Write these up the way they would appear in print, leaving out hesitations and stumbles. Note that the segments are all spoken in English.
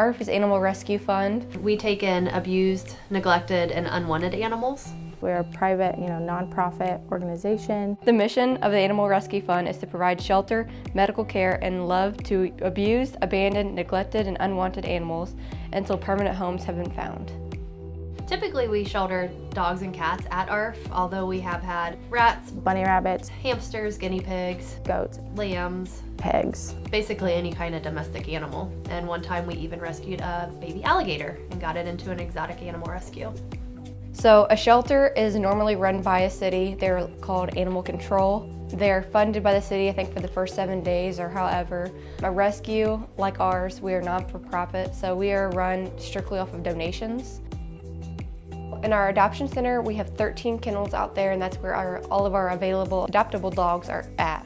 ARF is Animal Rescue Fund. We take in abused, neglected, and unwanted animals. We're a private, nonprofit organization. The mission of the Animal Rescue Fund is to provide shelter, medical care, and love to abused, abandoned, neglected, and unwanted animals until permanent homes have been found. Typically we shelter dogs and cats at ARF, although we have had rats, Bunny rabbits, hamsters, guinea pigs, goats, lambs, pigs. basically any kind of domestic animal. And one time we even rescued a baby alligator and got it into an exotic animal rescue. So a shelter is normally run by a city. They're called animal control. They're funded by the city, I think, for the first 7 days or however. A rescue like ours, we are non-for-profit, so we are run strictly off of donations. In our adoption center, we have 13 kennels out there, and that's where all of our available adoptable dogs are at.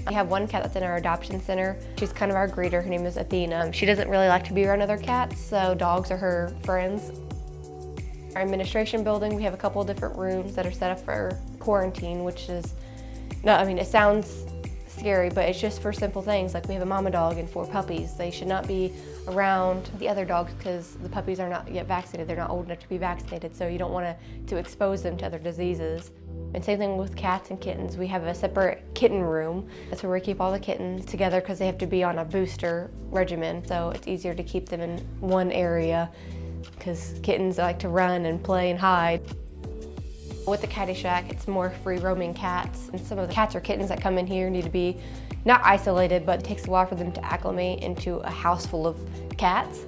We have one cat that's in our adoption center. She's kind of our greeter. Her name is Athena. She doesn't really like to be around other cats, so dogs are her friends. Our administration building, we have a couple of different rooms that are set up for quarantine, which is, it sounds scary, but it's just for simple things. Like we have a mama dog and 4 puppies. They should not be around the other dogs because the puppies are not yet vaccinated. They're not old enough to be vaccinated, so you don't want to expose them to other diseases. And same thing with cats and kittens. We have a separate kitten room. That's where we keep all the kittens together because they have to be on a booster regimen, so it's easier to keep them in one area because kittens like to run and play and hide. With the Catty Shack, it's more free-roaming cats, and some of the cats or kittens that come in here need to be not isolated, but it takes a while for them to acclimate into a house full of cats.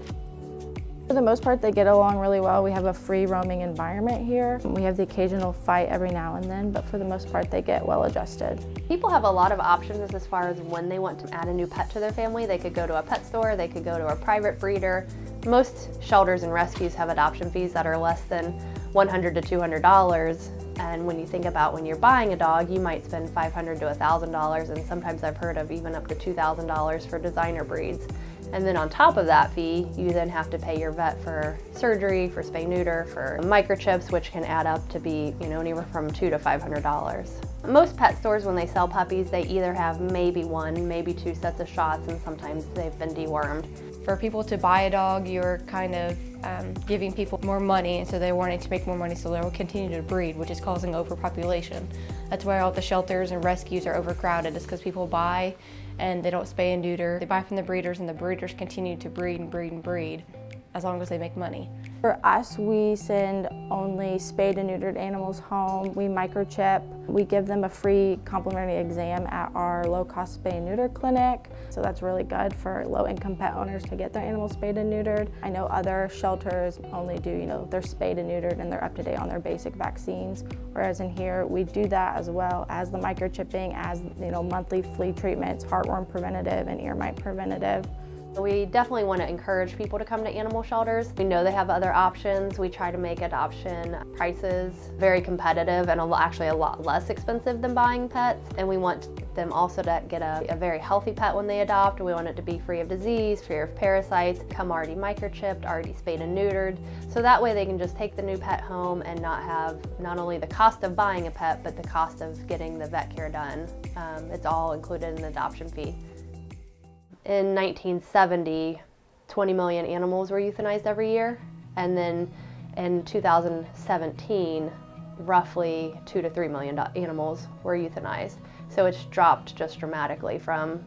For the most part, they get along really well. We have a free-roaming environment here. We have the occasional fight every now and then, but for the most part, they get well adjusted. People have a lot of options as far as when they want to add a new pet to their family. They could go to a pet store, they could go to a private breeder. Most shelters and rescues have adoption fees that are less than $100 to $200. And when you think about when you're buying a dog, you might spend $500 to $1,000, and sometimes I've heard of even up to $2,000 for designer breeds. And then on top of that fee, you then have to pay your vet for surgery, for spay-neuter, for microchips, which can add up to be, anywhere from $200 to $500. Most pet stores, when they sell puppies, they either have maybe 1, maybe 2 sets of shots, and sometimes they've been dewormed. For people to buy a dog, you're kind of giving people more money, and so they're wanting to make more money, so they'll continue to breed, which is causing overpopulation. That's why all the shelters and rescues are overcrowded, is because people buy and they don't spay and neuter. They buy from the breeders, and the breeders continue to breed and breed and breed as long as they make money. For us, we send only spayed and neutered animals home. We microchip. We give them a free complimentary exam at our low-cost spay and neuter clinic. So that's really good for low-income pet owners to get their animals spayed and neutered. I know other shelters only do, they're spayed and neutered and they're up to date on their basic vaccines. Whereas in here, we do that as well as the microchipping, as monthly flea treatments, heartworm preventative and ear mite preventative. We definitely want to encourage people to come to animal shelters. We know they have other options. We try to make adoption prices very competitive and actually a lot less expensive than buying pets. And we want them also to get a very healthy pet when they adopt. We want it to be free of disease, free of parasites, come already microchipped, already spayed and neutered. So that way they can just take the new pet home and not have not only the cost of buying a pet, but the cost of getting the vet care done. It's all included in the adoption fee. In 1970, 20 million animals were euthanized every year, and then in 2017, roughly 2 to 3 million animals were euthanized. So it's dropped just dramatically from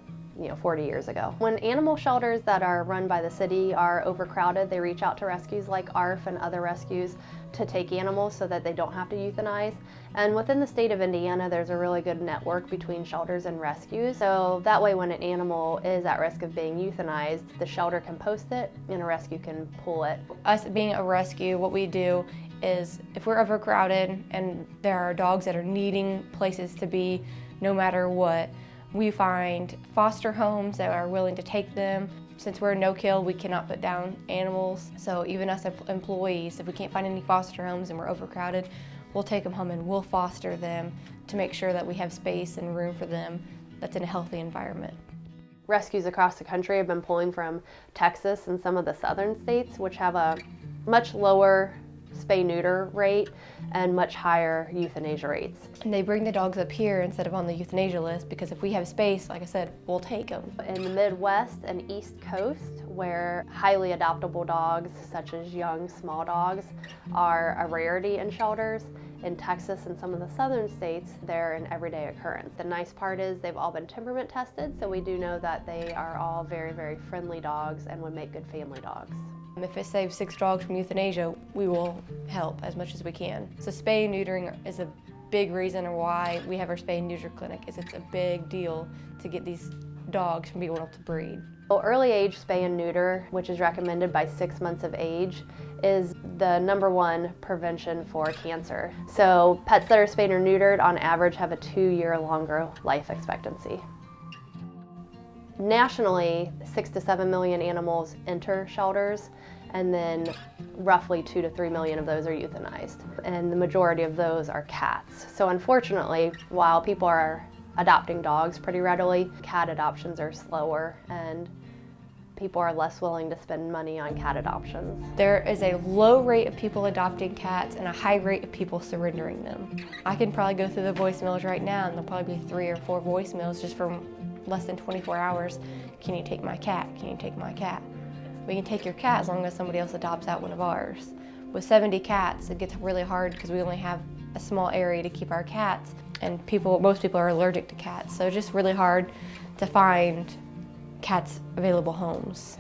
40 years ago. When animal shelters that are run by the city are overcrowded, they reach out to rescues like ARF and other rescues to take animals so that they don't have to euthanize. And within the state of Indiana, there's a really good network between shelters and rescues. So that way when an animal is at risk of being euthanized, the shelter can post it and a rescue can pull it. Us being a rescue, what we do is if we're overcrowded and there are dogs that are needing places to be no matter what, we find foster homes that are willing to take them. Since we're no-kill, we cannot put down animals. So even us employees, if we can't find any foster homes and we're overcrowded, we'll take them home and we'll foster them to make sure that we have space and room for them that's in a healthy environment. Rescues across the country have been pulling from Texas and some of the southern states, which have a much lower spay-neuter rate and much higher euthanasia rates. And they bring the dogs up here instead of on the euthanasia list because if we have space, like I said, we'll take them. In the Midwest and East Coast, where highly adoptable dogs, such as young, small dogs, are a rarity in shelters, in Texas and some of the southern states, they're an everyday occurrence. The nice part is they've all been temperament tested, so we do know that they are all very, very friendly dogs and would make good family dogs. If it saves 6 dogs from euthanasia, we will help as much as we can. So spay and neutering is a big reason why we have our spay and neuter clinic, is it's a big deal to get these dogs from being able to breed. Well, early age spay and neuter, which is recommended by 6 months of age, is the #1 prevention for cancer. So pets that are spayed or neutered on average have a 2-year longer life expectancy. Nationally, 6 to 7 million animals enter shelters, and then roughly 2 to 3 million of those are euthanized. And the majority of those are cats. So unfortunately, while people are adopting dogs pretty readily, cat adoptions are slower and people are less willing to spend money on cat adoptions. There is a low rate of people adopting cats and a high rate of people surrendering them. I can probably go through the voicemails right now and there'll probably be 3 or 4 voicemails just from less than 24 hours. Can you take my cat? Can you take my cat? We can take your cat as long as somebody else adopts out one of ours. With 70 cats, it gets really hard because we only have a small area to keep our cats, and most people are allergic to cats, so it's just really hard to find cats available homes.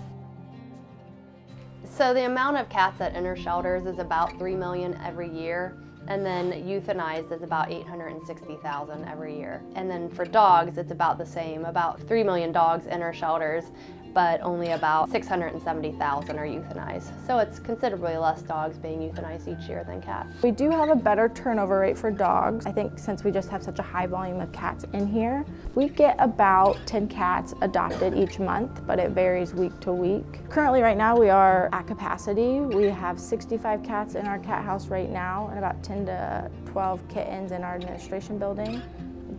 So the amount of cats that enter shelters is about 3 million every year, and then euthanized is about 860,000 every year. And then for dogs, it's about the same. About 3 million dogs enter shelters, but only about 670,000 are euthanized. So it's considerably less dogs being euthanized each year than cats. We do have a better turnover rate for dogs. I think since we just have such a high volume of cats in here, we get about 10 cats adopted each month, but it varies week to week. Currently right now we are at capacity. We have 65 cats in our cat house right now and about 10 to 12 kittens in our administration building.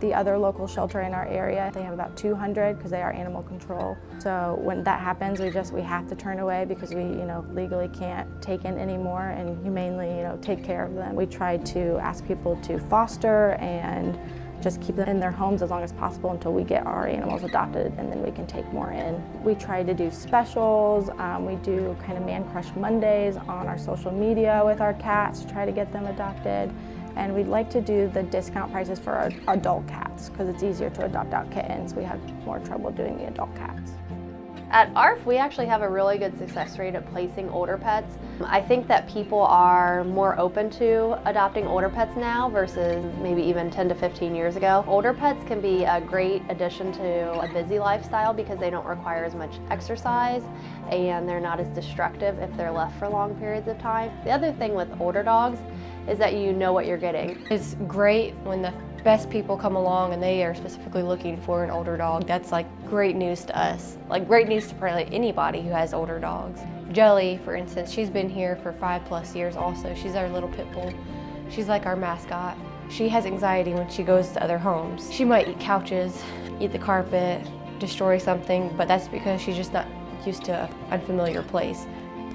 The other local shelter in our area, they have about 200 because they are animal control. So when that happens, we have to turn away because we, legally can't take in anymore and humanely, take care of them. We try to ask people to foster and just keep them in their homes as long as possible until we get our animals adopted, and then we can take more in. We try to do specials. We do kind of Man Crush Mondays on our social media with our cats to try to get them adopted. And we'd like to do the discount prices for our adult cats because it's easier to adopt out kittens. We have more trouble doing the adult cats. At ARF, we actually have a really good success rate at placing older pets. I think that people are more open to adopting older pets now versus maybe even 10 to 15 years ago. Older pets can be a great addition to a busy lifestyle because they don't require as much exercise and they're not as destructive if they're left for long periods of time. The other thing with older dogs is that you know what you're getting. It's great when the best people come along and they are specifically looking for an older dog. That's like great news to us. Like great news to probably anybody who has older dogs. Jelly, for instance, she's been here for 5+ years also. She's our little pit bull. She's like our mascot. She has anxiety when she goes to other homes. She might eat couches, eat the carpet, destroy something, but that's because she's just not used to an unfamiliar place.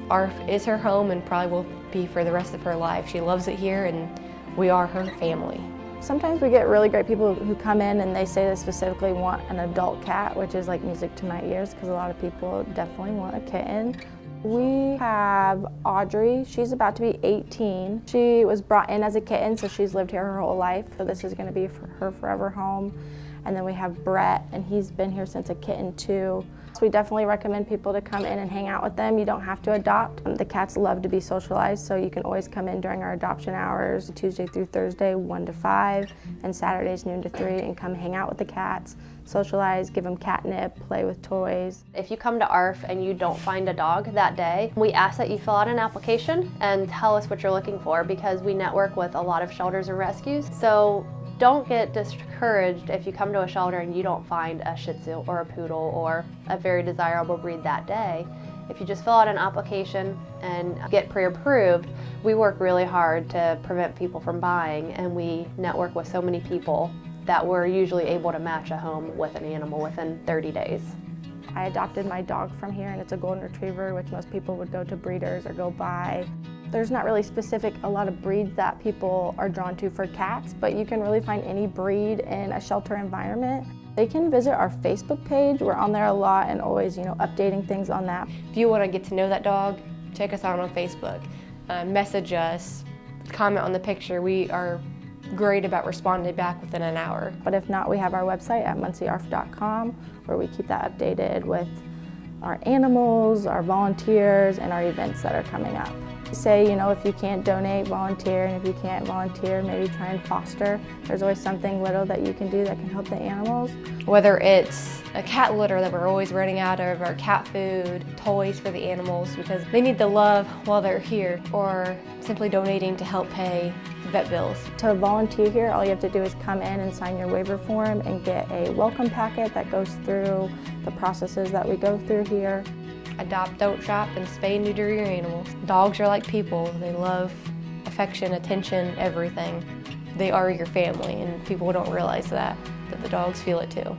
ARF is her home and probably will be for the rest of her life. She loves it here and we are her family. Sometimes we get really great people who come in and they say they specifically want an adult cat, which is like music to my ears because a lot of people definitely want a kitten. We have Audrey. She's about to be 18. She was brought in as a kitten, so she's lived here her whole life, so this is going to be for her forever home. And then we have Brett, and he's been here since a kitten too. So we definitely recommend people to come in and hang out with them. You don't have to adopt. The cats love to be socialized, so you can always come in during our adoption hours, Tuesday through Thursday, 1 to 5, and Saturdays, noon to 3, and come hang out with the cats, socialize, give them catnip, play with toys. If you come to ARF and you don't find a dog that day, we ask that you fill out an application and tell us what you're looking for because we network with a lot of shelters and rescues. So don't get discouraged if you come to a shelter and you don't find a Shih Tzu or a Poodle or a very desirable breed that day. If you just fill out an application and get pre-approved, we work really hard to prevent people from buying, and we network with so many people that we're usually able to match a home with an animal within 30 days. I adopted my dog from here, and it's a golden retriever, which most people would go to breeders or go buy. There's not really a lot of breeds that people are drawn to for cats, but you can really find any breed in a shelter environment. They can visit our Facebook page. We're on there a lot and always, updating things on that. If you want to get to know that dog, check us out on Facebook. Message us, comment on the picture. We are great about responding back within an hour. But if not, we have our website at munciearf.com where we keep that updated with our animals, our volunteers, and our events that are coming up. Say, if you can't donate, volunteer, and if you can't volunteer, maybe try and foster. There's always something little that you can do that can help the animals. Whether it's a cat litter that we're always running out of, or cat food, toys for the animals because they need the love while they're here, or simply donating to help pay vet bills. To volunteer here, all you have to do is come in and sign your waiver form and get a welcome packet that goes through the processes that we go through here. Adopt, don't shop, and spay and neuter your animals. Dogs are like people. They love affection, attention, everything. They are your family, and people don't realize that the dogs feel it too.